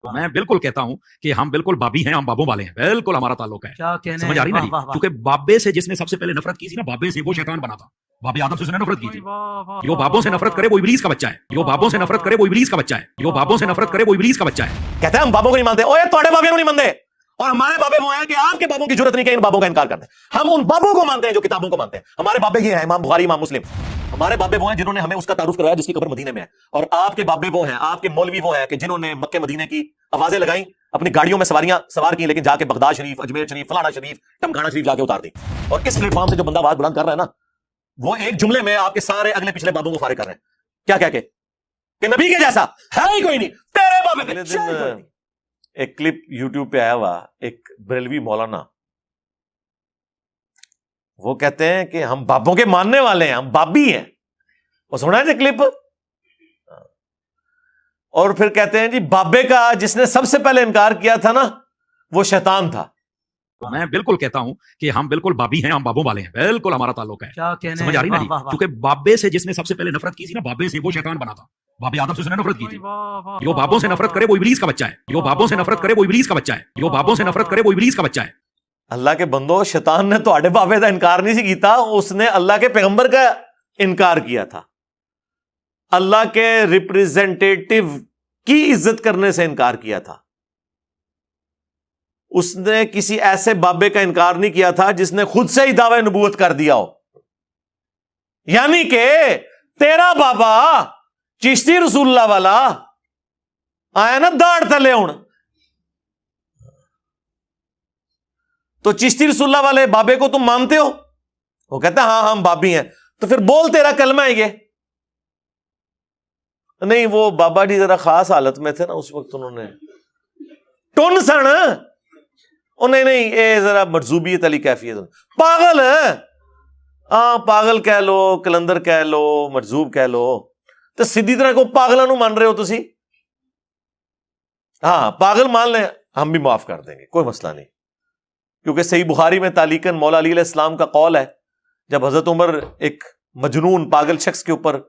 میں بالکل کہتا ہوں کہ ہم بالکل بابی ہیں، ہم بابوں والے ہیں، بالکل ہمارا تعلق ہے. کیا کہنے سمجھ آ رہی نا واہ جی؟ واہ واہ کیونکہ بابے سے جس نے سب سے پہلے نفرت کی تھی نا، بابے سے وہ شیطان بنا تھا. بابے آدم سے اس نے نفرت کی تھی. جو بابوں سے نفرت کرے وہ ابلیس کا بچہ ہے. جو بابوں سے نفرت کرے وہ ابلیس کا بچہ ہے. جو بابوں سے نفرت کرے وہ ابلیس کا بچہ ہے. کہتے ہیں ہم بابوں کو نہیں مانتے. اوے تھوڑے بابے کو نہیں مانتے، اور ہمارے بابے وہ ہیں کہ آپ کے بابوں کی ضرورت نہیں کہ ان بابوں کا انکار کرتے ہیں. ہم ان بابوں کو مانتے ہیں جو کتابوں کو مانتے ہیں. ہمارے بابے یہ ہیں امام بخاری، امام مسلم. ہمارے بابے وہ ہیں جنہوں نے ہمیں اس کا تعارف کرایا جس کی قبر مدینے میں ہے. اور آپ کے بابے وہ ہیں، آپ کے مولوی وہ ہیں کہ جنہوں نے مکے مدینے کی آوازیں لگائیں، اپنی گاڑیوں میں سواریاں سوار کی، لیکن جا کے بغداد شریف، اجمیر شریف، فلانا شریف، ٹمکانا شریف جا کے اتار دی. اور اس پلیٹ فارم سے جو بندہ آواز بلند کر رہا ہے نا، وہ ایک جملے میں آپ کے سارے اگلے پچھلے بابوں کو فارغ کر رہے ہیں. کیا کہہ کے کہ نبی کے جیسا ہے ہی کوئی نہیں، تیرے بابے کے شاید کوئی نہیں. ایک کلپ یوٹیوب پہ آیا ہوا، ایک بریلوی مولانا، وہ کہتے ہیں کہ ہم بابوں کے ماننے والے ہیں، ہم بابی ہیں. وہ سنا ہے جی کلپ؟ اور پھر کہتے ہیں جی بابے کا جس نے سب سے پہلے انکار کیا تھا نا، وہ شیطان تھا. میں بالکل کہتا ہوں کہ ہم بالکل بابی ہیں، ہم بابوں والے ہیں، بالکل ہمارا تعلق ہے. کیا کہنے سمجھ آ رہی نا واہ جی؟ واہ واہ کیونکہ بابے سے جس نے سب سے پہلے نفرت کی تھی نا، بابے سے وہ شیطان بنا تھا. بابے آدم سے اس نے نفرت کی تھی. جو بابوں سے نفرت کرے وہ ابلیس کا بچہ ہے. جو بابوں سے نفرت کرے وہ ابلیس کا بچہ ہے. جو بابوں سے نفرت کرے وہ ابلیس کا بچہ ہے. اللہ کے بندو، شیطان نے تو بابے کا انکار نہیں سی کیتا، اس نے اللہ کے پیغمبر کا انکار کیا تھا. اللہ کے ریپریزنٹیٹو کی عزت کرنے سے انکار کیا تھا. اس نے کسی ایسے بابے کا انکار نہیں کیا تھا جس نے خود سے ہی دعوی نبوت کر دیا ہو. یعنی کہ تیرا بابا چشتی رسول اللہ والا آیا نا داڑ تلے ہوں، تو چشتی رسول اللہ والے بابے کو تم مانتے ہو؟ وہ کہتا ہے ہاں ہم بابی ہیں. تو پھر بول تیرا کلمہ ہے یہ. نہیں، وہ بابا جی ذرا خاص حالت میں تھے نا اس وقت، انہوں نے ٹون سن، نہیں اے ذرا مرزوبیت علی کیفیت، پاگل ہے. ہاں پاگل کہہ لو، کلندر کہہ لو، مرزوب کہہ لو، تو سیدھی طرح کو پاگلوں نو مان رہے ہو تسی. ہاں پاگل مان لیں، ہم بھی معاف کر دیں گے، کوئی مسئلہ نہیں. کیونکہ صحیح بخاری میں تعلیقاً مولا علی علیہ السلام کا قول ہے، جب حضرت عمر ایک مجنون پاگل شخص کے اوپر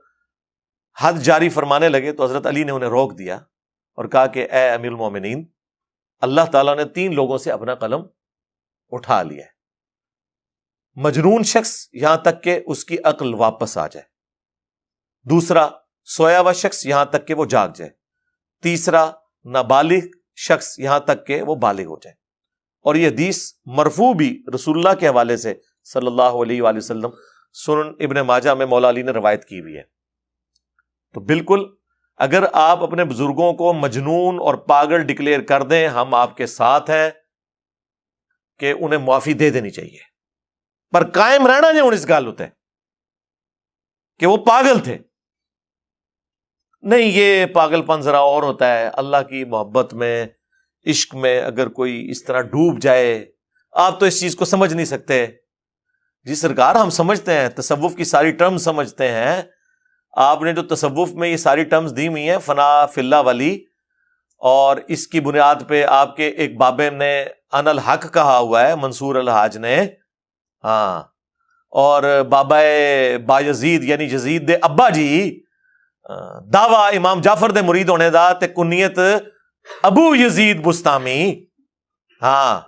حد جاری فرمانے لگے تو حضرت علی نے انہیں روک دیا اور کہا کہ اے امیر المومنین، اللہ تعالیٰ نے 3 لوگوں سے اپنا قلم اٹھا لیا ہے. مجنون شخص یہاں تک کہ اس کی عقل واپس آ جائے، دوسرا سویا ہوا شخص یہاں تک کہ وہ جاگ جائے، تیسرا نابالغ شخص یہاں تک کہ وہ بالغ ہو جائے. اور یہ حدیث مرفوع بھی رسول اللہ کے حوالے سے صلی اللہ علیہ وآلہ وسلم سنن ابن ماجہ میں مولا علی نے روایت کی ہوئی ہے. تو بالکل اگر آپ اپنے بزرگوں کو مجنون اور پاگل ڈکلیئر کر دیں، ہم آپ کے ساتھ ہیں کہ انہیں معافی دے دینی چاہیے، پر قائم رہنا نہیں ہوں اس گال ہوتے کہ وہ پاگل تھے. نہیں، یہ پاگل پن ذرا اور ہوتا ہے. اللہ کی محبت میں، عشق میں اگر کوئی اس طرح ڈوب جائے، آپ تو اس چیز کو سمجھ نہیں سکتے. جی سرکار، ہم سمجھتے ہیں، تصوف کی ساری ٹرم سمجھتے ہیں. آپ نے جو تصوف میں یہ ساری ٹرمز دی ہوئی ہیں، فنا فی اللہ والی، اور اس کی بنیاد پہ آپ کے ایک بابے نے ان الحق کہا ہوا ہے، منصور الحاج نے. ہاں، اور بابا بایزید یعنی یزید دے ابا جی دعوی امام جعفر دے مرید ہونے دا تے کنیت ابو یزید بستامی. ہاں،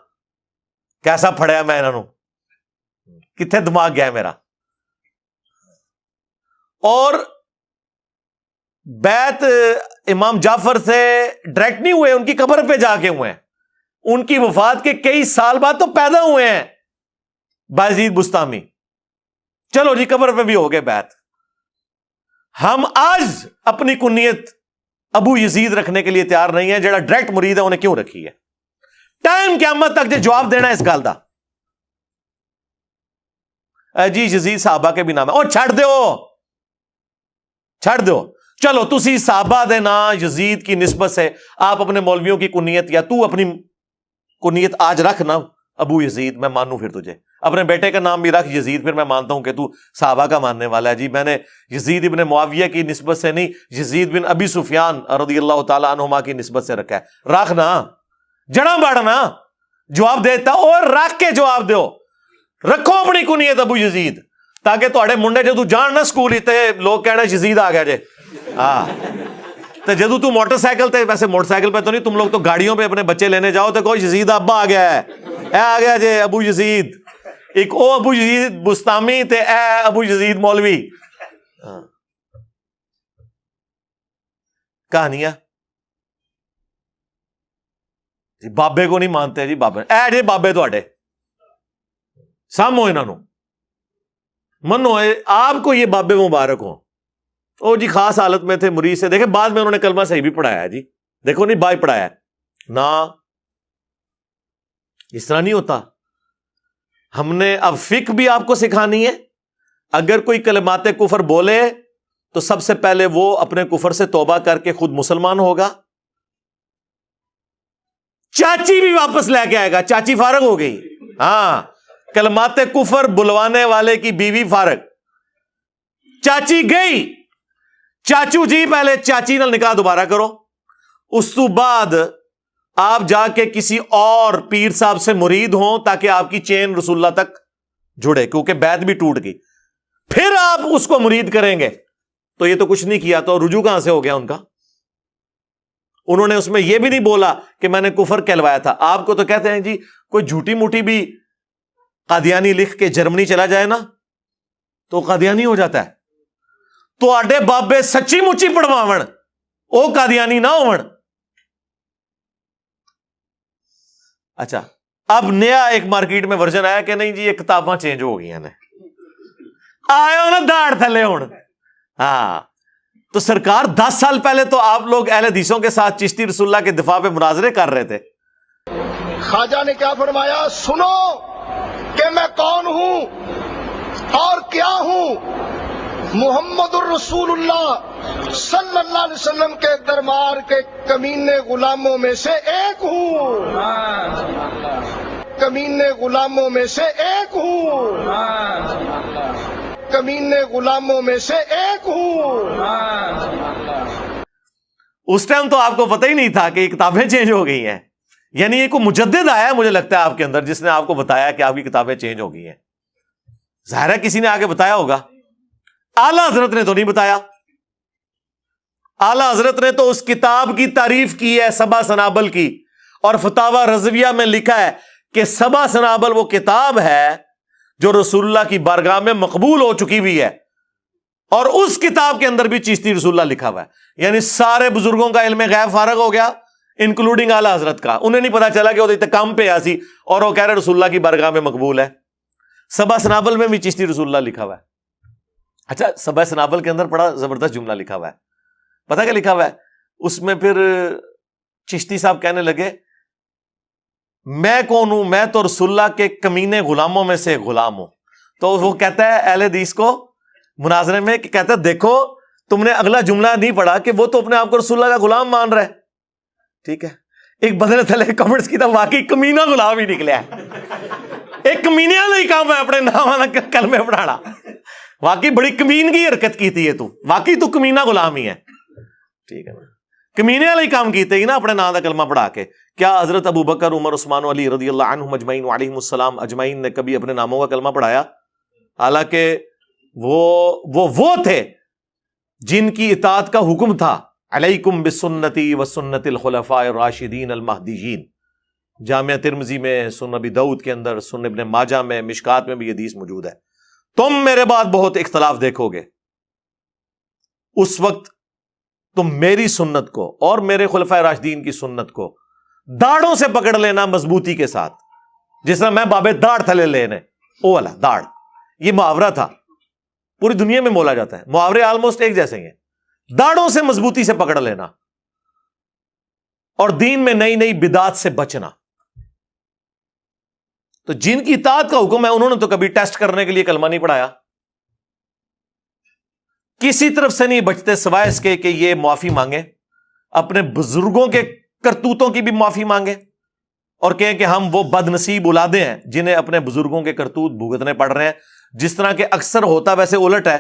کیسا پھڑیا میں انہوں، کتنے دماغ گیا میرا. اور بیعت امام جعفر سے ڈائریکٹ نہیں ہوئے، ان کی قبر پہ جا کے ہوئے ہیں. ان کی وفات کے کئی سال بعد تو پیدا ہوئے ہیں بایزید بستامی. چلو جی، قبر پہ بھی ہو گئے بیعت. ہم آج اپنی کنیت ابو یزید رکھنے کے لیے تیار نہیں ہے. جڑا ڈائریکٹ مرید ہے انہیں کیوں رکھی ہے؟ ٹائم قیامت تک جو جواب دینا ہے اس گل دا. جی یزید صحابہ کے بھی نام ہے، اور چھڑ دو. چلو تسی صحابہ دے نا یزید کی نسبت سے آپ اپنے مولویوں کی کنیت، یا تو اپنی کنیت آج رکھ نا ابو یزید، میں مانوں پھر تجھے. اپنے بیٹے کا نام بھی رکھ یزید، پھر میں مانتا ہوں کہ تو صحابہ کا ماننے والا ہے. جی میں نے یزید ابن معاویہ کی نسبت سے نہیں، یزید بن ابی سفیان رضی اللہ تعالی عنہما کی نسبت سے رکھا ہے. رکھ نا، جڑا بڑھنا جواب دیتا، اور رکھ کے جواب دیو. رکھو اپنی کنیت ابو یزید، تاکہ تھوڑے منڈے جدو جان نہ سکول تے لوگ کہنا یزید آ گیا جے. ہاں تو جدو تو موٹر سائیکل تے، ویسے موٹر سائیکل پہ تو نہیں، تم لوگ تو گاڑیوں پہ اپنے بچے لینے جاؤ تو کوئی یزید ابا آ گیا ہے، اے آ گیا جی ابو یزید، ایک او ابو یزید بستامی تے اے ابو یزید مولوی. کہانیاں جی بابے کو نہیں مانتے جی، بابے اے جی بابے تواڈے سامو انہاں نو منو، آپ کو یہ بابے مبارک ہوں. او جی خاص حالت میں تھے، مرید سے، دیکھیں بعد میں انہوں نے کلمہ صحیح بھی پڑھایا ہے جی، دیکھو نہیں بائی پڑھایا ہے نا، اس طرح نہیں ہوتا. ہم نے اب فقہ بھی آپ کو سکھانی ہے. اگر کوئی کلمات کفر بولے تو سب سے پہلے وہ اپنے کفر سے توبہ کر کے خود مسلمان ہوگا. چاچی بھی واپس لے کے آئے گا، چاچی فارغ ہو گئی. ہاں کلمات کفر بلوانے والے کی بیوی فارغ، چاچی گئی، چاچو جی پہلے چاچی نال نکاح دوبارہ کرو، اس تو بعد آپ جا کے کسی اور پیر صاحب سے مرید ہوں تاکہ آپ کی چین رسول اللہ تک جڑے، کیونکہ بیعت بھی ٹوٹ گئی. پھر آپ اس کو مرید کریں گے. تو یہ تو کچھ نہیں کیا، تو رجوع کہاں سے ہو گیا ان کا؟ انہوں نے اس میں یہ بھی نہیں بولا کہ میں نے کفر کہلوایا تھا. آپ کو تو کہتے ہیں جی کوئی جھوٹی موٹی بھی قادیانی لکھ کے جرمنی چلا جائے نا تو قادیانی ہو جاتا ہے. تو آڈے بابے سچی مچی پڑھواون او قادیانی نہ ہون. اچھا اب نیا ایک مارکیٹ میں ورژن آیا کہ نہیں جی یہ کتاباں چینج ہو گئی ہیں، آئے ہو نا داڑھ تھلے ہون. ہاں تو سرکار 10 سال پہلے تو آپ لوگ اہل حدیثوں کے ساتھ چشتی رسول اللہ کے دفاع پہ مناظرے کر رہے تھے. خواجہ نے کیا فرمایا؟ سنو کہ میں کون ہوں اور کیا ہوں. محمد الرسول اللہ صلی اللہ علیہ وسلم کے دربار کے کمینے غلاموں میں سے ایک ہوں، کمینے غلاموں میں سے ایک ہوں، کمینے غلاموں میں سے ایک ہوں. اس ٹائم تو آپ کو پتہ ہی نہیں تھا کہ یہ کتابیں چینج ہو گئی ہیں. یعنی یہ کوئی مجدد آیا ہے مجھے لگتا ہے آپ کے اندر، جس نے آپ کو بتایا کہ آپ کی کتابیں چینج ہو گئی ہیں. ظاہر ہے کسی نے آگے بتایا ہوگا. اعلیٰ حضرت نے تو نہیں بتایا. اعلیٰ حضرت نے تو اس کتاب کی تعریف کی ہے سبا سنابل کی، اور فتاوی رضویہ میں لکھا ہے کہ سبا سنابل وہ کتاب ہے جو رسول اللہ کی بارگاہ میں مقبول ہو چکی ہوئی ہے، اور اس کتاب کے اندر بھی چشتی رسول اللہ لکھا ہوا ہے. یعنی سارے بزرگوں کا علم غیب فارغ ہو گیا انکلوڈنگ اعلیٰ حضرت کا. انہیں نہیں پتا چلا کہ وہ کام پہ آسی اور وہ کہہ رہے رسول اللہ کی بارگاہ میں مقبول ہے. سبا سنابل میں بھی چشتی رسول اللہ لکھا ہوا ہے. اچھا سبا سنابل کے اندر بڑا زبردست جملہ لکھا ہوا ہے. پتا کیا لکھا ہوا ہے اس میں؟ پھر چشتی صاحب کہنے لگے میں کون ہوں؟ میں تو رسول اللہ کے کمینے غلاموں میں سے ایک غلام ہوں. تو وہ کہتا ہے اہل حدیث کو مناظرے میں کہ کہتا ہے دیکھو تم نے اگلا جملہ نہیں پڑھا کہ وہ تو اپنے آپ کو رسول اللہ کا غلام مان رہا ہے. ٹھیک ہے ایک بدلے تھلے کمنٹس کی تو واقعی کمینہ غلام ہی نکلیا ہے. ایک کمینے والا ہی کام ہے اپنے نام والا کلمے پڑھانا. واقعی بڑی کمینگی حرکت کی تھی یہ، تو واقعی تو کمینہ غلام ہی ہے. ٹھیک ہے نا، کمینے والا ہی کام کیتے ہی نا اپنے نام کا کلمہ پڑھا کے. کیا حضرت ابو بکر عمر عثمان علی رضی اللہ عنہم اجمعین وعلیہم السلام اجمعین نے کبھی اپنے ناموں کا کلمہ پڑھایا؟ حالانکہ وہ تھے جن کی اطاعت کا حکم تھا علیکم بسنتی وسنت الخلفاء الراشدین المہدیین. جامعہ ترمذی میں، سنن ابی داؤد کے اندر، سنن ابن ماجہ میں، مشکات میں بھی یہ حدیث موجود ہے. تم میرے بعد بہت اختلاف دیکھو گے، اس وقت تم میری سنت کو اور میرے خلفائے راشدین کی سنت کو داڑھوں سے پکڑ لینا مضبوطی کے ساتھ، جس طرح میں بابے داڑھ تھلے لینے او والا داڑھ. یہ محاورہ تھا، پوری دنیا میں بولا جاتا ہے. محاورے آلموسٹ ایک جیسے ہیں. داڑھوں سے مضبوطی سے پکڑ لینا اور دین میں نئی نئی بدعات سے بچنا. تو جن کی اطاعت کا حکم ہے انہوں نے تو کبھی ٹیسٹ کرنے کے لیے کلمہ نہیں پڑھایا. کسی طرف سے نہیں بچتے سوائے اس کے کہ یہ معافی مانگے، اپنے بزرگوں کے کرتوتوں کی بھی معافی مانگے، اور کہیں کہ ہم وہ بد نصیب اولادیں ہیں جنہیں اپنے بزرگوں کے کرتوت بھگتنے پڑ رہے ہیں. جس طرح کہ اکثر ہوتا ویسے الٹ ہے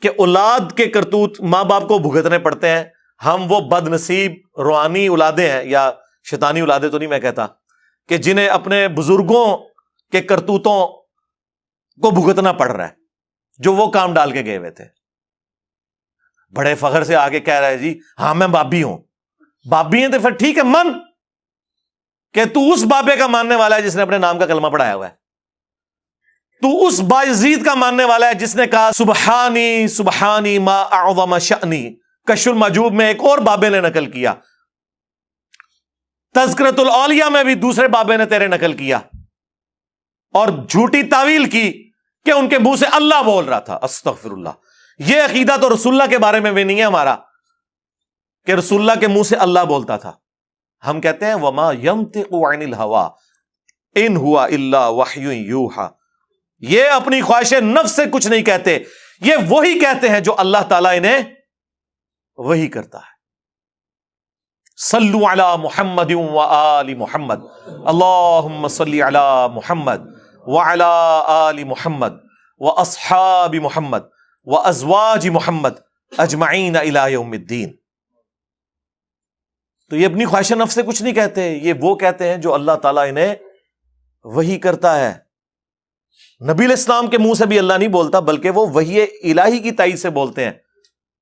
کہ اولاد کے کرتوت ماں باپ کو بھگتنے پڑتے ہیں. ہم وہ بد نصیب روحانی اولادیں ہیں، یا شیطانی اولادیں تو نہیں میں کہتا، کہ جنہیں اپنے بزرگوں کے کرتوتوں کو بھگتنا پڑ رہا ہے جو وہ کام ڈال کے گئے ہوئے تھے. بڑے فخر سے آگے کہہ رہا ہے جی ہاں میں بابی ہوں. بابی ہیں تو پھر ٹھیک ہے من کہ تو اس بابے کا ماننے والا ہے جس نے اپنے نام کا کلمہ پڑھایا ہوا ہے. تو اس بایزید کا ماننے والا ہے جس نے کہا سبحانی سبحانی ما اعظم شأنی. کشف المحجوب میں ایک اور بابے نے نقل کیا. تذکرۃ الاولیاء میں بھی دوسرے بابے نے تیرے نقل کیا اور جھوٹی تعویل کی کہ ان کے منہ سے اللہ بول رہا تھا. استغفر اللہ. یہ عقیدہ تو رسول اللہ کے بارے میں بھی نہیں ہے ہمارا کہ رسول اللہ کے منہ سے اللہ بولتا تھا. ہم کہتے ہیں وما ينطق عن الهوى ان هو الا وحی یوحى. یہ اپنی خواہش نفس سے کچھ نہیں کہتے, یہ وہی کہتے ہیں جو اللہ تعالیٰ انہیں وہی کرتا ہے. صلو علی محمد وآل محمد اللہم صلی علی محمد وعلی آل محمد واصحاب محمد وازواج محمد اجمعین الی یوم الدین. تو یہ اپنی خواہش نفس سے کچھ نہیں کہتے, یہ وہ کہتے ہیں جو اللہ تعالیٰ انہیں وحی کرتا ہے. نبی علیہ السلام کے منہ سے بھی اللہ نہیں بولتا بلکہ وہ وحی الہی کی تائید سے بولتے ہیں.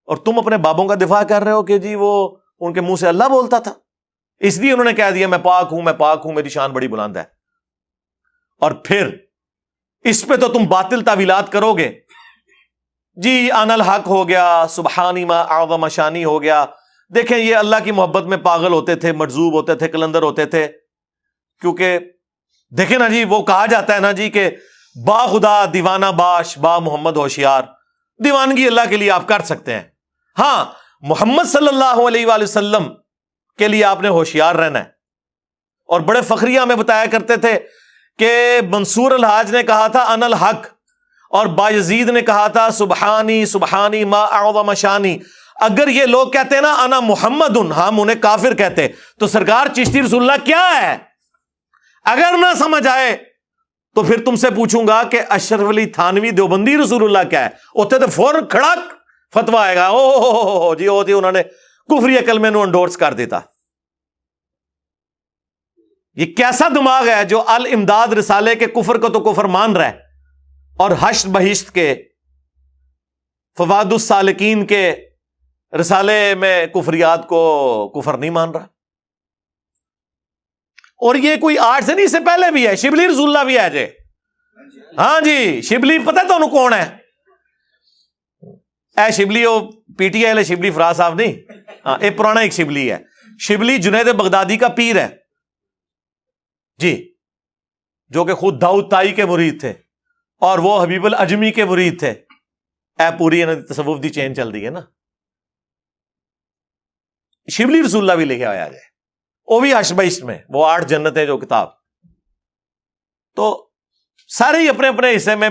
اور تم اپنے بابوں کا دفاع کر رہے ہو کہ جی وہ ان کے منہ سے اللہ بولتا تھا, اس لیے انہوں نے کہہ دیا میں پاک ہوں, میں پاک ہوں, میری شان بڑی بلند ہے. اور پھر اس پہ تو تم باطل تعویلات کرو گے جی. ان الحق ہو گیا, سبحانی ما اعظم شانی ہو گیا. دیکھیں یہ اللہ کی محبت میں پاگل ہوتے تھے, مجذوب ہوتے تھے, کلندر ہوتے تھے. کیونکہ دیکھیں نا جی وہ کہا جاتا ہے نا جی کہ با خدا دیوانہ باش با محمد ہوشیار. دیوانگی اللہ کے لیے آپ کر سکتے ہیں, ہاں محمد صلی اللہ علیہ وآلہ وسلم کے لیے آپ نے ہوشیار رہنا ہے. اور بڑے فخریہ ہمیں بتایا کرتے تھے کہ منصور الحاج نے کہا تھا ان الحق اور بایزید نے کہا تھا سبحانی سبحانی ما اعظم شانی. اگر یہ لوگ کہتے ہیں نا انا محمد ہم انہیں کافر کہتے. تو سرکار چشتی رسول اللہ کیا ہے؟ اگر نہ سمجھ آئے تو پھر تم سے پوچھوں گا کہ اشرف علی تھانوی دیوبندی رسول اللہ کیا ہے. اتنے تو فوراً کھڑک فتوا آئے گا او جی او جی انہوں نے کفری کلمے نو انڈورس کر دیتا. یہ کیسا دماغ ہے جو الامداد رسالے کے کفر کو تو کفر مان رہا ہے اور حشر بہشت کے فواد السالکین کے رسالے میں کفریات کو کفر نہیں مان رہا. اور یہ کوئی آج سے نہیں, اس سے پہلے بھی ہے. شبلی رسول اللہ بھی ہے جی. ہاں جی شبلی پتہ تو انہوں کون ہے؟ اے شبلی وہ P T I Shibli Faraz صاحب نہیں, ہاں یہ پرانا ایک شبلی ہے. شبلی جنید بغدادی کا پیر ہے جی, جو کہ خود داؤد تائی کے مرید تھے اور وہ حبیب العجمی کے مرید تھے. اے پوری تصوف دی چین چل رہی ہے نا. شبلی رسول اللہ بھی لکھے آیا جائے, وہ بھی حشبہشت میں, وہ 8 جنتیں جو کتاب. تو سارے ہی اپنے اپنے حصے میں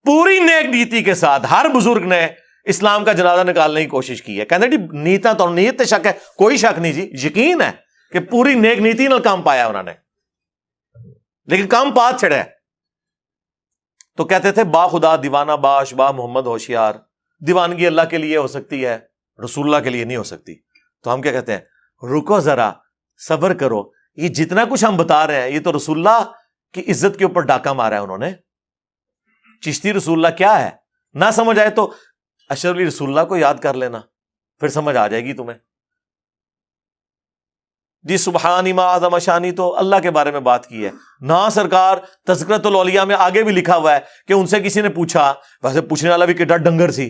پوری نیک نیتی کے ساتھ ہر بزرگ نے اسلام کا جنازہ نکالنے کی کوشش کی ہے. کہتے جی نیتا تو نیت تے شک ہے, کوئی شک نہیں جی, یقین ہے کہ پوری نیک نیتی نال کام پایا انہوں نے, لیکن کام پات چھڑا ہے. تو کہتے تھے با خدا دیوانہ باش با محمد ہوشیار. دیوانگی اللہ کے لیے ہو سکتی ہے, رسول اللہ کے لیے نہیں ہو سکتی. تو ہم کیا کہتے ہیں, رکو ذرا صبر کرو, یہ جتنا کچھ ہم بتا رہے ہیں یہ تو رسول اللہ کی عزت کے اوپر ڈاکہ مارا ہے انہوں نے. چشتی رسول اللہ کیا ہے نہ سمجھ آئے تو اشرف علی رسول اللہ کو یاد کر لینا, پھر سمجھ آ جائے گی تمہیں. جی سبحانی ما اعظم شانی تو اللہ کے بارے میں بات کی ہے نہ. سرکار تذکرۃ الاولیاء میں آگے بھی لکھا ہوا ہے کہ ان سے کسی نے پوچھا, ویسے پوچھنے والا بھی کتنا ڈنگر سی,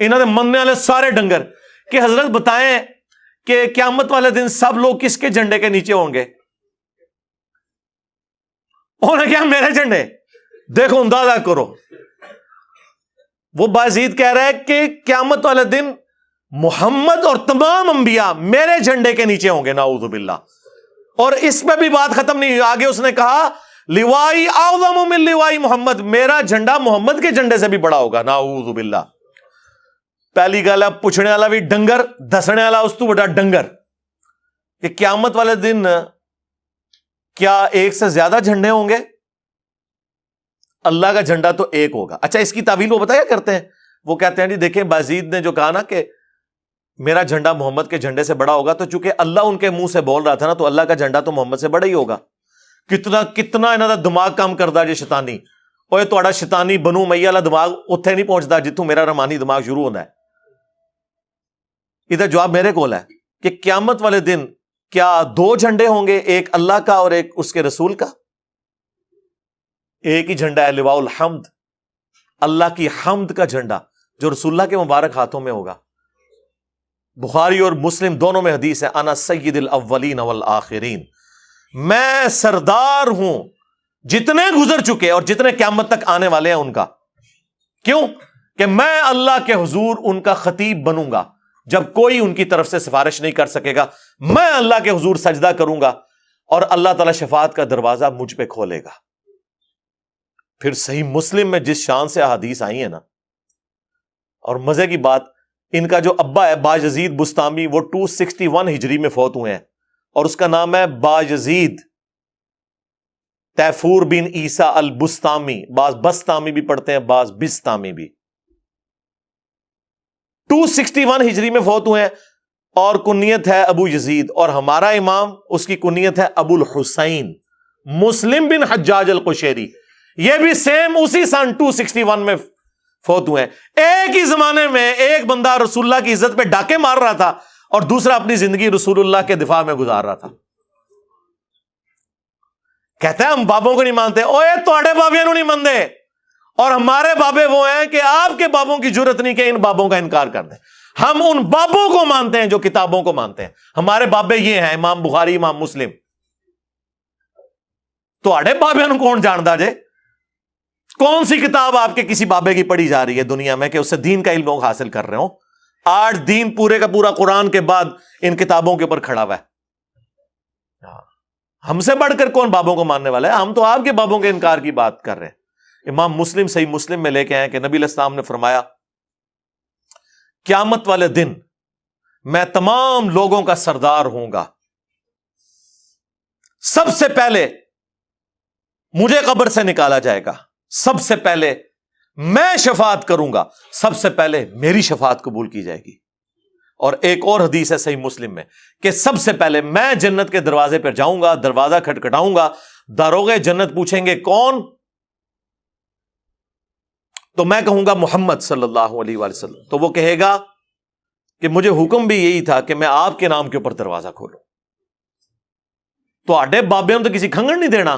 انہوں نے مننے والے سارے ڈنگر, کہ حضرت بتائیں کہ قیامت والے دن سب لوگ کس کے جھنڈے کے نیچے ہوں گے؟ انہوں نے کیا میرے جھنڈے. دیکھو اندازہ کرو, وہ بازید کہہ رہا ہے کہ قیامت والے دن محمد اور تمام انبیاء میرے جھنڈے کے نیچے ہوں گے, نعوذ باللہ. اور اس پہ بھی بات ختم نہیں ہوئی, آگے اس نے کہا لوائی اعظم من لوائی محمد, میرا جھنڈا محمد کے جھنڈے سے بھی بڑا ہوگا, نعوذ باللہ. پہلی گل ہے پوچھنے والا بھی ڈنگر, دسنے والا اس تو بڑا ڈنگر, کہ قیامت والے دن کیا ایک سے زیادہ جھنڈے ہوں گے؟ اللہ کا جھنڈا تو ایک ہوگا. اچھا اس کی تعویل وہ بتایا کرتے ہیں, وہ کہتے ہیں جی دیکھیں بازید نے جو کہا نا کہ میرا جھنڈا محمد کے جھنڈے سے بڑا ہوگا, تو چونکہ اللہ ان کے منہ سے بول رہا تھا نا, تو اللہ کا جھنڈا تو محمد سے بڑا ہی ہوگا. کتنا انہوں دا دماغ کام کردا جی شیطانی. اوے تہاڈا شیطانی بنو امیہ والا دماغ اتنے نہیں پہنچتا جتوں میرا رحمانی دماغ شروع ہوتا ہے. ادھر جواب میرے کول ہے کہ قیامت والے دن کیا 2 جھنڈے ہوں گے، ایک اللہ کا اور ایک اس کے رسول کا؟ ایک ہی جھنڈا ہے، لواء الحمد، اللہ کی حمد کا جھنڈا جو رسول اللہ کے مبارک ہاتھوں میں ہوگا۔ بخاری اور مسلم دونوں میں حدیث ہے، انا سید الاولین والآخرین، میں سردار ہوں جتنے گزر چکے اور جتنے قیامت تک آنے والے ہیں ان کا۔ کیوں؟ کہ میں اللہ کے حضور ان کا خطیب بنوں گا، جب کوئی ان کی طرف سے سفارش نہیں کر سکے گا، میں اللہ کے حضور سجدہ کروں گا اور اللہ تعالی شفاعت کا دروازہ مجھ پہ کھولے گا۔ پھر صحیح مسلم میں جس شان سے احادیث آئی ہیں نا، اور مزے کی بات، ان کا جو ابا ہے باجزید بستامی، وہ 261 ہجری میں فوت ہوئے ہیں، اور اس کا نام ہے باجزید تیفور بن عیسیٰ البستامی، بعض بستامی بھی پڑھتے ہیں، بعض بستامی بھی۔ 261 ہجری میں فوت ہوئے ہیں، اور کنیت ہے ابو یزید، اور ہمارا امام اس کی کنیت ہے ابو الحسین مسلم بن حجاج القشیری، یہ بھی سیم اسی سن 261 میں فوت ہوئے ہیں۔ ایک ہی زمانے میں ایک بندہ رسول اللہ کی عزت پہ ڈاکے مار رہا تھا اور دوسرا اپنی زندگی رسول اللہ کے دفاع میں گزار رہا تھا۔ کہتے ہیں ہم بابوں کو نہیں مانتے، اوے تواڈے بابیاں نو نہیں مانتے، اور ہمارے بابے وہ ہیں کہ آپ کے بابوں کی جرت نہیں کہ ان بابوں کا انکار کر دیں۔ ہم ان بابوں کو مانتے ہیں جو کتابوں کو مانتے ہیں۔ ہمارے بابے یہ ہیں، امام بخاری، امام مسلم۔ تواڈے بابیاں نو کون جاندا جے؟ کون سی کتاب آپ کے کسی بابے کی پڑھی جا رہی ہے دنیا میں کہ اس سے دین کا علم لوگ حاصل کر رہے ہوں؟ آج دین پورے کا پورا قرآن کے بعد ان کتابوں کے اوپر کھڑا ہوا ہے۔ ہم سے بڑھ کر کون بابوں کو ماننے والا ہے؟ ہم تو آپ کے بابوں کے انکار کی بات کر رہے ہیں۔ امام مسلم صحیح مسلم میں لے کے آئے کہ نبی علیہ السلام نے فرمایا، قیامت والے دن میں تمام لوگوں کا سردار ہوں گا، سب سے پہلے مجھے قبر سے نکالا جائے گا، سب سے پہلے میں شفاعت کروں گا، سب سے پہلے میری شفاعت قبول کی جائے گی۔ اور ایک اور حدیث ہے صحیح مسلم میں کہ سب سے پہلے میں جنت کے دروازے پر جاؤں گا، دروازہ کھٹکھٹاؤں گا، داروغے جنت پوچھیں گے کون؟ تو میں کہوں گا محمد صلی اللہ علیہ وآلہ وسلم۔ تو وہ کہے گا کہ مجھے حکم بھی یہی تھا کہ میں آپ کے نام کے اوپر دروازہ کھولوں۔ تو آڈے بابے تو کسی کھنگڑ نہیں دینا۔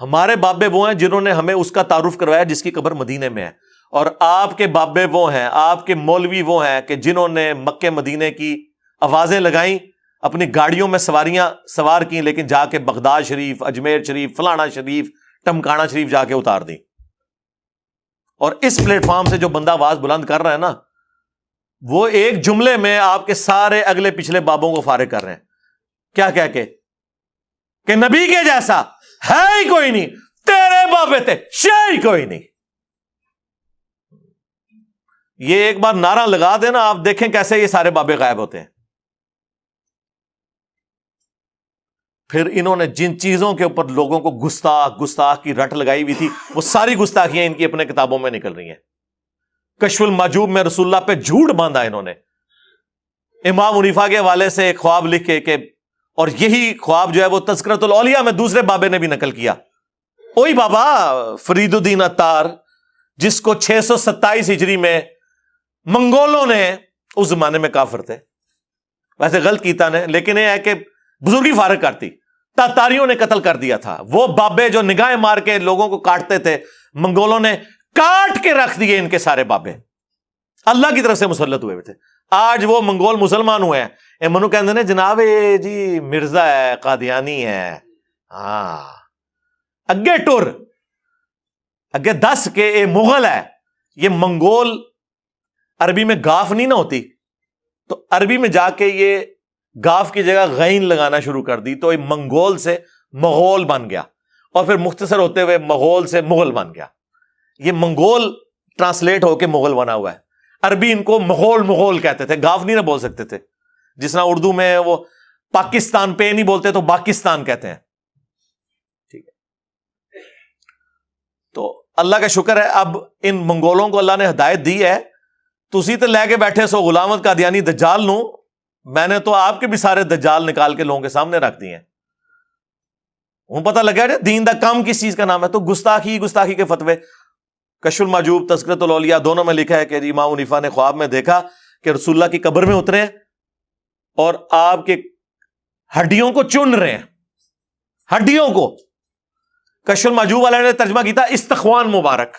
ہمارے بابے وہ ہیں جنہوں نے ہمیں اس کا تعارف کروایا جس کی قبر مدینے میں ہے، اور آپ کے بابے وہ ہیں، آپ کے مولوی وہ ہیں کہ جنہوں نے مکے مدینے کی آوازیں لگائیں، اپنی گاڑیوں میں سواریاں سوار کی، لیکن جا کے بغداد شریف، اجمیر شریف، فلانا شریف، ٹمکانا شریف جا کے اتار دی۔ اور اس پلیٹ فارم سے جو بندہ آواز بلند کر رہا ہے نا، وہ ایک جملے میں آپ کے سارے اگلے پچھلے بابوں کو فارغ کر رہے ہیں۔ کیا کہہ کے کہ نبی کے جیسا ہے ہی کوئی نہیں، تیرے بابے تھے شے ہی کوئی نہیں۔ یہ ایک بار نعرہ لگا دینا، آپ دیکھیں کیسے یہ سارے بابے غائب ہوتے ہیں۔ پھر انہوں نے جن چیزوں کے اوپر لوگوں کو گستاخ کی رٹ لگائی ہوئی تھی، وہ ساری گستاخیاں ان کی اپنے کتابوں میں نکل رہی ہیں۔ کشف المحجوب میں رسول اللہ پہ جھوٹ باندھا انہوں نے، امام حنیفہ کے حوالے سے ایک خواب لکھے کہ، اور یہی خواب جو ہے وہ تذکرۃ الاولیاء میں دوسرے بابے نے بھی نقل کیا۔ وہی بابا فرید الدین عطار، جس کو 627 ہجری میں منگولوں نے، اس زمانے میں کافر تھے، ویسے غلط کیتا نے، لیکن یہ ہے کہ بزرگی فارغ کرتی، تاتاریوں نے قتل کر دیا تھا۔ وہ بابے جو نگاہیں مار کے لوگوں کو کاٹتے تھے، منگولوں نے کاٹ کے رکھ دیے ان کے سارے بابے، اللہ کی طرف سے مسلط ہوئے تھے۔ آج وہ منگول مسلمان ہوئے ہیں، منو کہندے نے جناب یہ جی مرزا ہے، قادیانی ہے، ہاں اگے ٹر اگے دس کے یہ مغل ہے۔ یہ منگول عربی میں گاف نہیں نہ ہوتی، تو عربی میں جا کے یہ گاف کی جگہ غین لگانا شروع کر دی، تو یہ منگول سے مغول بن گیا، اور پھر مختصر ہوتے ہوئے مغول سے مغل بن گیا۔ یہ منگول ٹرانسلیٹ ہو کے مغل بنا ہوا ہے۔ عربی ان کو مغول کہتے تھے، گاف نہیں نہ بول سکتے تھے، جس طرح اردو میں وہ پاکستان پہ نہیں بولتے تو پاکستان کہتے ہیں۔ ٹھیک ہے، تو اللہ کا شکر ہے اب ان منگولوں کو اللہ نے ہدایت دی ہے، تسی تو لے کے بیٹھے سو غلامت قادیانی دجال نو، میں نے تو آپ کے بھی سارے دجال نکال کے لوگوں کے سامنے رکھ دیے ہیں۔ ہوں پتہ لگا دین دا کام کس چیز کا نام ہے، تو گستاخی کے فتوے۔ کشف المحجوب، تذکرۃ الاولیاء دونوں میں لکھا ہے کہ امام حنیفہ نے خواب میں دیکھا کہ رسول اللہ کی قبر میں اترے ہیں اور آپ کے ہڈیوں کو چن رہے ہیں، ہڈیوں کو۔ کشف المحجوب والے نے ترجمہ کیا استخوان مبارک،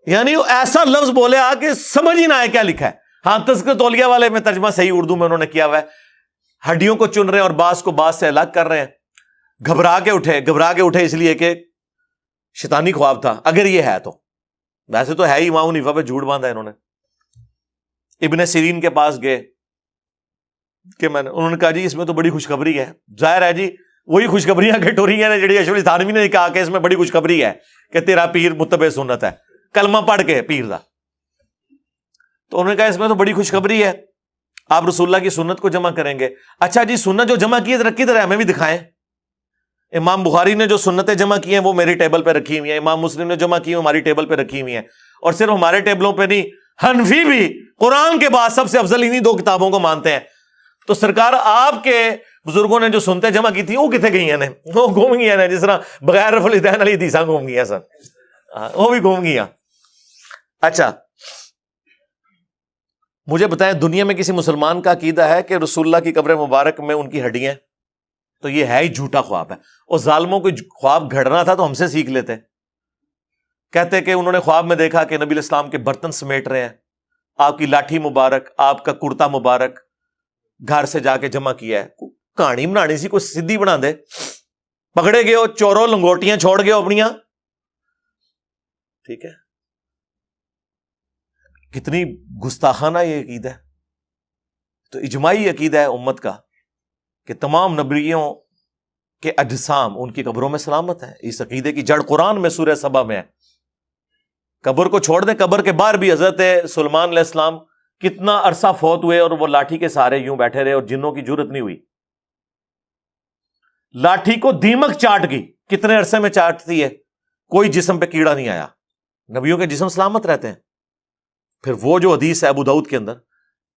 یعنی وہ ایسا لفظ بولے آ کہ سمجھ ہی نہ آئے کیا لکھا ہے۔ ہاں تذکرۃ الاولیاء والے میں ترجمہ صحیح اردو میں انہوں نے کیا ہوا ہے، ہڈیوں کو چن رہے ہیں اور بعض کو بعض سے الگ کر رہے ہیں۔ گھبرا کے اٹھے اس لیے کہ شیطانی خواب تھا، اگر یہ ہے تو، ویسے تو ہے ہی، امام حنیفہ پہ جھوٹ باندھا انہوں نے۔ ابن سیرین کے پاس گئے کہ انہوں نے کہا جی اس میں تو بڑی خوشخبری ہے۔ ظاہر ہے جی وہی خوشخبریاں کٹوریاں نے جڑی اشرف علی تھانوی نے کہا کہ اس میں بڑی خوشخبری ہے کہ تیرا پیر متبع سنت ہے، کلمہ پڑھ کے پیر دا۔ تو انہوں نے کہا اس میں تو بڑی خوشخبری ہے، آپ رسول اللہ کی سنت کو جمع کریں گے۔ اچھا جی سنت جو جمع کی ہے رکھی طرح ہمیں بھی دکھائیں۔ امام بخاری نے جو سنتیں جمع کی ہیں وہ میری ٹیبل پہ رکھی ہوئی ہیں، امام مسلم نے جمع کی ہیں ہماری ٹیبل پہ رکھی ہوئی ہیں، اور صرف ہمارے ٹیبلوں پہ نہیں، حنفی بھی قرآن کے بعد سب سے افضل انہی دو کتابوں کو مانتے ہیں۔ تو سرکار آپ کے بزرگوں نے جو سنتیں جمع کی تھی وہ کتنے گئی ہیں؟ وہ گھوم گئی ہیں، جس طرح بغیر رفع الیدین علی حدیثاں گھوم گئی ہیں سر، وہ بھی گھوم گئی ہیں۔ اچھا مجھے بتائیں دنیا میں کسی مسلمان کا عقیدہ ہے کہ رسول اللہ کی قبر مبارک میں ان کی ہڈیاں ہیں؟ تو یہ ہے ہی جھوٹا خواب ہے، اور ظالموں کو خواب گھڑنا تھا تو ہم سے سیکھ لیتے۔ کہتے کہ انہوں نے خواب میں دیکھا کہ نبی الاسلام کے برتن سمیٹ رہے ہیں، آپ کی لاٹھی مبارک، آپ کا کرتا مبارک گھر سے جا کے جمع کیا ہے۔ کہانی بنانی سی کوئی سیدھی بنا دے، پکڑے گئے ہو چوروں لنگوٹیاں چھوڑ گئے ہو اپنیاں، ٹھیک ہے؟ کتنی گستاخانہ یہ عقیدہ ہے۔ تو اجماعی عقیدہ ہے امت کا کہ تمام نبیوں کے اجسام ان کی قبروں میں سلامت ہیں۔ اس عقیدے کی جڑ قرآن میں سورہ سبا میں ہے۔ قبر کو چھوڑ دیں، قبر کے باہر بھی حضرت سلیمان علیہ السلام کتنا عرصہ فوت ہوئے اور وہ لاٹھی کے سہارے یوں بیٹھے رہے اور جنوں کی جرت نہیں ہوئی۔ لاٹھی کو دیمک چاٹ گئی، کتنے عرصے میں چاٹتی ہے، کوئی جسم پہ کیڑا نہیں آیا، نبیوں کے جسم سلامت رہتے ہیں۔ پھر وہ جو حدیث ہے ابو داؤد کے اندر،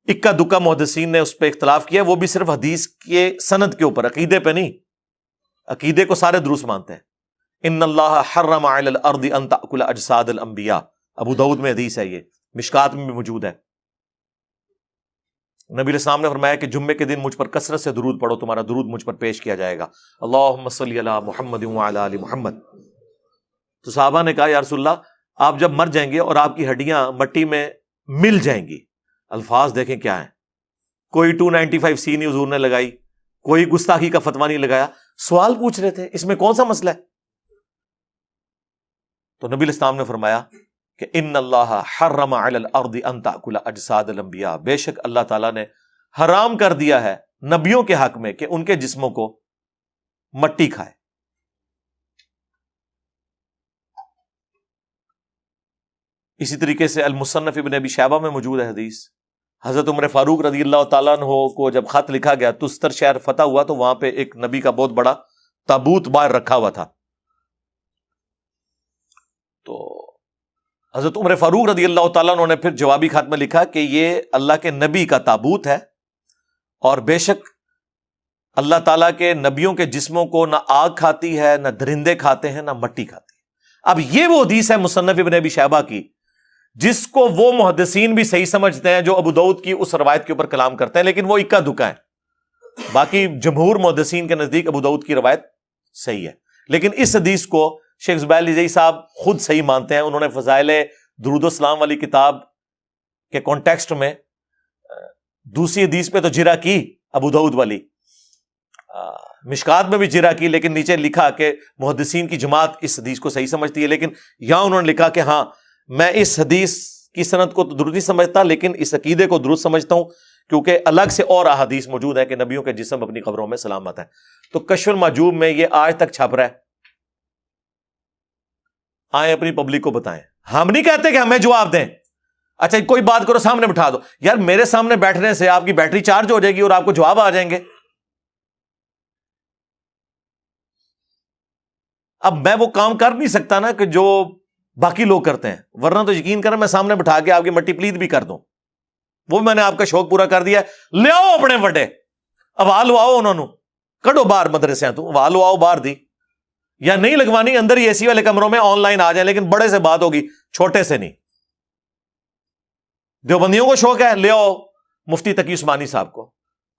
اکا دکا محدثین نے اس پہ اختلاف کیا، وہ بھی صرف حدیث کے سند کے اوپر، عقیدے پہ نہیں۔ عقیدے کو سارے درست مانتے ہیں۔ ان اللہ حرم علی الارض ان تأکل اجساد الانبیاء، ابو داؤد میں حدیث ہے، یہ مشکات میں بھی موجود ہے۔ نبی علیہ السلام نے فرمایا کہ جمعے کے دن مجھ پر کثرت سے درود پڑھو، تمہارا درود مجھ پر پیش کیا جائے گا، اللہم صلی علی محمد وعلی آل محمد۔ تو صحابہ نے کہا یا رسول اللہ آپ جب مر جائیں گے اور آپ کی ہڈیاں مٹی میں مل جائیں گی، الفاظ دیکھیں کیا ہیں، کوئی 295C نہیں حضور نے لگائی، کوئی گستاخی کا فتویٰ نہیں لگایا، سوال پوچھ رہے تھے اس میں کون سا مسئلہ ہے؟ تو نبی علیہ السلام نے فرمایا کہ ان اللہ حرم علی الارض ان تأکل اجساد الانبیاء، بے شک اللہ تعالیٰ نے حرام کر دیا ہے نبیوں کے حق میں کہ ان کے جسموں کو مٹی کھائے۔ اسی طریقے سے المصنف ابن ابی شیبہ میں موجود ہے حدیث، حضرت عمر فاروق رضی اللہ تعالیٰ عنہ کو جب خط لکھا گیا تستر شہر فتح ہوا تو وہاں پہ ایک نبی کا بہت بڑا تابوت باہر رکھا ہوا تھا۔ تو حضرت عمر فاروق رضی اللہ تعالیٰ عنہ نے پھر جوابی خط میں لکھا کہ یہ اللہ کے نبی کا تابوت ہے، اور بے شک اللہ تعالیٰ کے نبیوں کے جسموں کو نہ آگ کھاتی ہے، نہ درندے کھاتے ہیں، نہ مٹی کھاتی ہے۔ اب یہ وہ حدیث ہے مصنف ابن ابی شیبہ کی جس کو وہ محدثین بھی صحیح سمجھتے ہیں جو ابو داؤد کی اس روایت کے اوپر کلام کرتے ہیں، لیکن وہ اکا دکا ہے۔ باقی جمہور محدثین کے نزدیک ابو داؤد کی روایت صحیح ہے، لیکن اس حدیث کو شیخ زبیر علی صاحب خود صحیح مانتے ہیں۔ انہوں نے فضائل درود و سلام والی کتاب کے کانٹیکسٹ میں دوسری حدیث پہ تو جرا کی ابو داؤد والی، مشکات میں بھی جرا کی، لیکن نیچے لکھا کہ محدثین کی جماعت اس حدیث کو صحیح سمجھتی ہے، لیکن یہاں انہوں نے لکھا کہ ہاں میں اس حدیث کی سند کو تو درست نہیں سمجھتا، لیکن اس عقیدے کو درست سمجھتا ہوں، کیونکہ الگ سے اور احادیث موجود ہے کہ نبیوں کے جسم اپنی قبروں میں سلامت ہے۔ تو کشف المحجوب میں یہ آج تک چھپ رہا ہے، آئیں اپنی پبلک کو بتائیں۔ ہم نہیں کہتے کہ ہمیں جواب دیں، اچھا کوئی بات کرو سامنے بٹھا دو، یار میرے سامنے بیٹھنے سے آپ کی بیٹری چارج ہو جائے گی اور آپ کو جواب آ جائیں گے۔ اب میں وہ کام کر نہیں سکتا نا کہ جو باقی لوگ کرتے ہیں، ورنہ تو یقین کریں میں سامنے بٹھا کے آپ کی مٹی پلیت بھی کر دوں، وہ میں نے آپ کا شوق پورا کر دیا۔ لے آؤ اپنے وڈے، اب آلو آؤ، انہوں نے کڈو باہر مدرسے تو اب آلو آؤ باہر دی، یا نہیں لگوانی اندر ہی اے سی والے کمروں میں آن لائن آ جائیں, لیکن بڑے سے بات ہوگی, چھوٹے سے نہیں. دیوبندیوں کو شوق ہے, لے آؤ مفتی تقی عثمانی صاحب کو.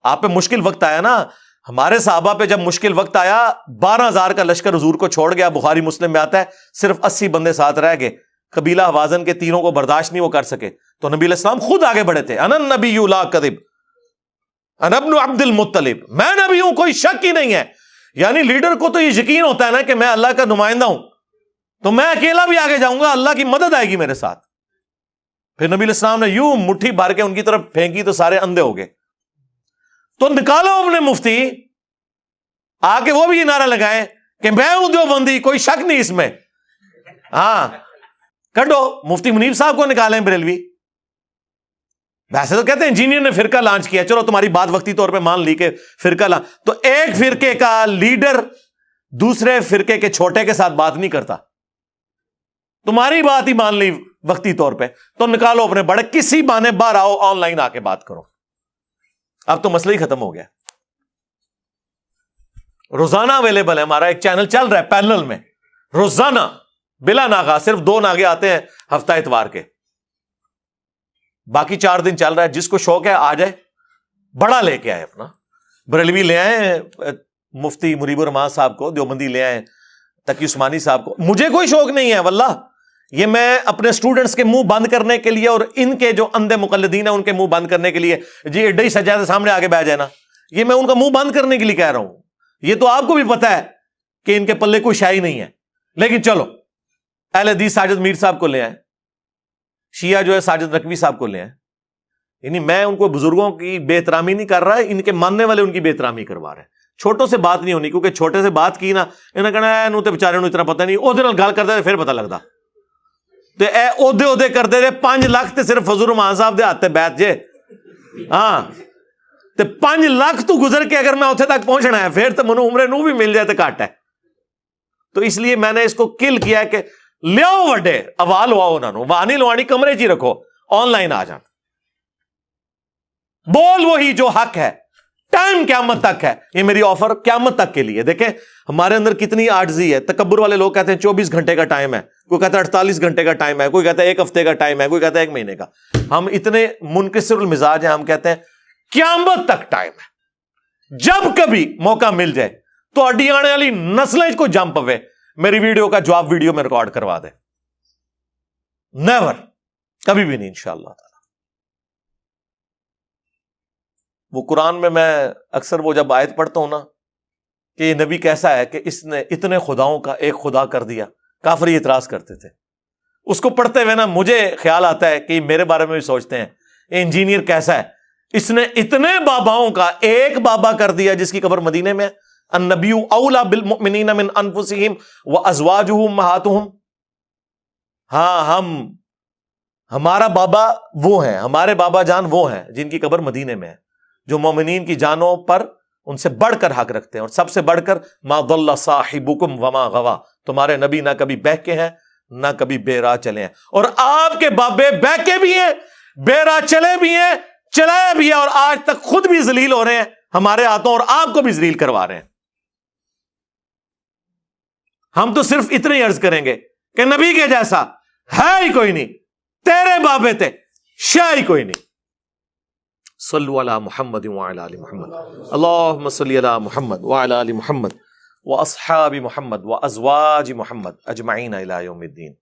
آپ پہ مشکل وقت آیا نا, ہمارے صحابہ پہ جب مشکل وقت آیا 12,000 کا لشکر حضور کو چھوڑ گیا, بخاری مسلم میں آتا ہے, صرف 80 بندے ساتھ رہ گئے. قبیلہ حوازن کے تینوں کو برداشت نہیں وہ کر سکے, تو نبی علیہ السلام خود آگے بڑھے تھے. انا النبی لا کذب انا ابن عبد المطلب, میں نبی ہوں, کوئی شک ہی نہیں ہے. یعنی لیڈر کو تو یہ یقین ہوتا ہے نا کہ میں اللہ کا نمائندہ ہوں, تو میں اکیلا بھی آگے جاؤں گا, اللہ کی مدد آئے گی میرے ساتھ. پھر نبی علیہ السلام نے یوں مٹھی بھر کے ان کی طرف پھینکی تو سارے اندھے ہو گئے. تو نکالو اپنے مفتی, آ کے وہ بھی یہ نعرہ لگائیں کہ میں ہوں دیوبندی, کوئی شک نہیں اس میں. ہاں کڈو, مفتی منیب صاحب کو نکالیں بریلوی. ویسے تو کہتے ہیں انجینئر نے فرقہ لانچ کیا, چلو تمہاری بات وقتی طور پہ مان لی کہ فرقہ تو ایک فرقے کا لیڈر دوسرے فرقے کے چھوٹے کے ساتھ بات نہیں کرتا. تمہاری بات ہی مان لی وقتی طور پہ, تو نکالو اپنے بڑے, کسی بہانے باہر آؤ, آن لائن آ کے بات کرو. اب تو مسئلہ ہی ختم ہو گیا. روزانہ اویلیبل ہے, ہمارا ایک چینل چل رہا ہے پیرلل میں, روزانہ بلا ناغہ, صرف 2 ناغے آتے ہیں ہفتہ اتوار کے, باقی 4 دن چل رہا ہے. جس کو شوق ہے آ جائے, بڑا لے کے آئے اپنا. بریلوی لے آئے مفتی منیب الرحمان صاحب کو, دیوبندی لے آئے تقی عثمانی صاحب کو. مجھے کوئی شوق نہیں ہے واللہ, یہ میں اپنے سٹوڈنٹس کے منہ بند کرنے کے لیے اور ان کے جو اندھے مقلدین ہیں ان کے منہ بند کرنے کے لیے, جی ایڈا ہی سجادہ سامنے آگے بیٹھ جائے نا, یہ میں ان کا منہ بند کرنے کے لیے کہہ رہا ہوں. یہ تو آپ کو بھی پتا ہے کہ ان کے پلے کوئی شاہی نہیں ہے, لیکن چلو اہل حدیث ساجد میر صاحب کو لے آئے, شیعہ جو ہے ساجد نقوی صاحب کو لے آئے. یعنی میں ان کو بزرگوں کی بے احترامی نہیں کر رہا ہے, ان کے ماننے والے ان کی بے احترامی کروا رہے ہیں. چھوٹوں سے بات نہیں ہونی, کیونکہ چھوٹے سے بات کی نا, انہیں کہنا ہے انہوں تے بیچارے نوں اتنا پتہ نہیں, اودے نال گل کرتے پھر پتہ لگتا. تے اے اودے کرتے رہے, 5 لاکھ تے صرف فضل الرحمان صاحب دے ہاتھ تے بیٹھ جے. ہاں تے 5 لاکھ تو گزر کے اگر میں اتنے تک پہنچنا ہے, پھر تو منو عمرے نو بھی مل جائے تو گھٹ ہے. تو اس لیے میں نے اس کو کل کیا کہ لیاؤ وڈے, اوا لواؤ انہوں نے, واہ نہیں لوانی, کمرے چ ہی رکھو, آن لائن آ جان. بول وہی جو حق ہے, ٹائم قیامت تک ہے. یہ میری آفر قیامت تک کے لیے. دیکھیں ہمارے اندر کتنی عاجزی ہے. تکبر والے لوگ کہتے ہیں 24 گھنٹے کا ٹائم ہے, کوئی کہتا ہے 48 گھنٹے کا ٹائم ہے, کوئی کہتا ہے 1 ہفتے کا ٹائم ہے, کوئی کہتا ہے 1 مہینے کا. ہم اتنے منکسر المزاج ہیں, ہم کہتے ہیں قیامت تک ٹائم ہے. جب کبھی موقع مل جائے تو اڈی آنے والی نسلیں کو جم پوے, میری ویڈیو کا جواب ویڈیو میں ریکارڈ کروا دے. نیور, کبھی بھی نہیں انشاءاللہ تعالی. وہ قرآن میں اکثر وہ جب آیت پڑھتا ہوں نا کہ یہ نبی کیسا ہے کہ اس نے اتنے خداؤں کا ایک خدا کر دیا, کافر یہ اعتراض کرتے تھے. اس کو پڑھتے ہوئے نا مجھے خیال آتا ہے کہ میرے بارے میں بھی سوچتے ہیں, یہ انجینئر کیسا ہے, اس نے اتنے باباؤں کا ایک بابا کر دیا جس کی قبر مدینے میں. النبی اولا بالمؤمنین من انفسہم وازواجہ امہاتہم. ہاں ہمارا بابا وہ ہیں, ہمارے بابا جان وہ ہیں جن کی قبر مدینے میں ہے, جو مومنین کی جانوں پر ان سے بڑھ کر حق رکھتے ہیں, اور سب سے بڑھ کر ما ضل صاحبکم وما غوا, تمہارے نبی نہ کبھی بہکے ہیں نہ کبھی بے راہ چلے ہیں, اور آپ کے بابے بہکے بھی ہیں, بے راہ چلے بھی ہیں, چلائے بھی ہیں, اور آج تک خود بھی ذلیل ہو رہے ہیں ہمارے ہاتھوں, اور آپ کو بھی ذلیل کروا رہے ہیں. ہم تو صرف اتنے ہی عرض کریں گے کہ نبی کے جیسا ہے ہی کوئی نہیں, تیرے بابے تھے شاہ ہی کوئی نہیں. صلو علی محمد وعلی آل محمد, اللہم صلی علی محمد وعلی آل محمد واصحاب محمد وازواج محمد اجمعین الی یوم الدین.